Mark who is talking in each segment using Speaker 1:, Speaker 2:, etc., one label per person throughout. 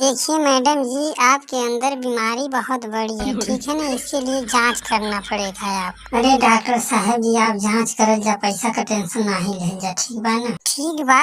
Speaker 1: देखिए मैडम जी, आपके अंदर बीमारी बहुत बड़ी है, ठीक है ना। इसके लिए जांच करना पड़ेगा आप।
Speaker 2: अरे डॉक्टर साहब जी, आप जांच करल जा, पैसा का टेंशन ना ही ले जा, ठीक बा ना।
Speaker 1: ठीक बा,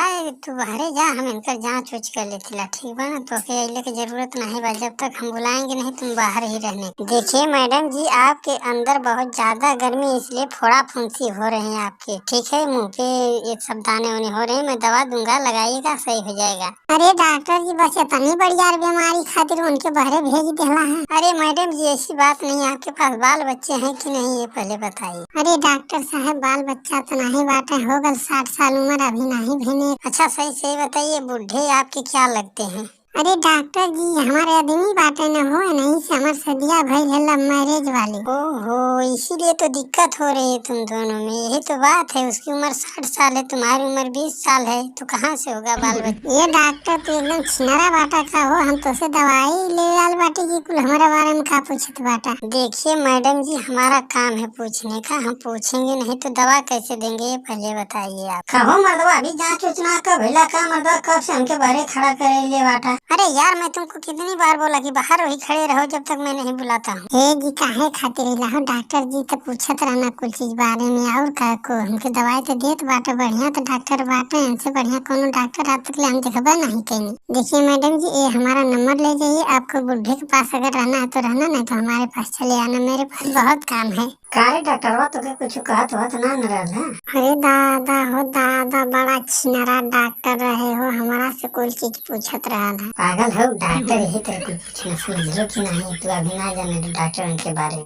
Speaker 1: तू बाहरे जा, हम इनकर जांच उच कर लेते, ठीक बा ना। तो अइले की जरूरत नहीं बा, जब तक हम बुलाएंगे नहीं तुम बाहर ही रहने। देखिए मैडम जी, आपके अंदर बहुत ज्यादा गर्मी, इसलिए फोड़ा फुंसी हो रहे हैं आपके, ठीक है। मुंह पे ये सब दाने वाने हो रहे हैं, मैं दवा दूंगा, लगाइएगा, सही हो जाएगा।
Speaker 3: अरे डॉक्टर जी, बस इतनी बड़ी यार बीमारी खातिर उनके बहरे भेज देला है।
Speaker 1: अरे मैडम जी, ऐसी बात नहीं है। आपके पास बाल बच्चे हैं कि नहीं, ये पहले बताइए।
Speaker 3: अरे डॉक्टर साहब, बाल बच्चा तो नहीं बाटे, हो गल 60 साल उम्र, अभी नहीं भेने।
Speaker 1: अच्छा सही सही बताइए, बूढ़े आपके क्या लगते हैं?
Speaker 3: अरे डॉक्टर जी, हमारे आदमी बाटे न हो, नहीं से हमार सदिया भइल है लव मैरिज वाली।
Speaker 1: ओहो, इसीलिए तो दिक्कत हो रही है तुम दोनों में। यही तो बात है, उसकी उम्र 60 साल है, तुम्हारी उम्र 20 साल है, तो कहाँ से होगा बाल बच्चे?
Speaker 3: ये डॉक्टर तो एकदम छिनरा बाटा का हो, हम तो से दवाई ले आल बाटे की कुल हमारा बारे में का पूछत बाटा।
Speaker 1: देखिए मैडम जी, हमारा काम है पूछने का, हम पूछेंगे नहीं तो दवा कैसे देंगे, ये पहले बताइए आप।
Speaker 2: कहो मर्दवा, अभी जांच उचना का भइला का मर्दवा, कब से हमके बारे खड़ा करे ले बाटा।
Speaker 1: अरे यार, मैं तुमको कितनी बार बोला कि बाहर वही खड़े रहो जब तक मैं नहीं बुलाता हूँ।
Speaker 3: हे जी, काहे खातिर इलाहो डॉक्टर जी तो पूछत रहना कुछ चीज बारे में, और का को हमके दवाई तो देत बाटे बढ़िया, तो डॉक्टर बाटे, हमसे बढ़िया कोनो डॉक्टर आज तक हम देखबा नहीं कहीं। देखिए मैडम जी, ये हमारा नंबर ले जाइए, आपको बुढ़े के पास अगर रहना है तो रहना, नहीं तो हमारे पास चले आना, मेरे पास बहुत काम है।
Speaker 2: काहे डॉक्टरवा तो के कुछ कहत होत ना न रहल है।
Speaker 3: अरे दादा हो दादा, बड़ा छिनरा डॉक्टर रहे हो, हमारा से कोई चीज पूछत रहल है।
Speaker 2: पागल हो डॉक्टर, यही तरह कुछ पूछना समझ लो कि नहीं, तू अभी ना जाने डॉक्टर के बारे में।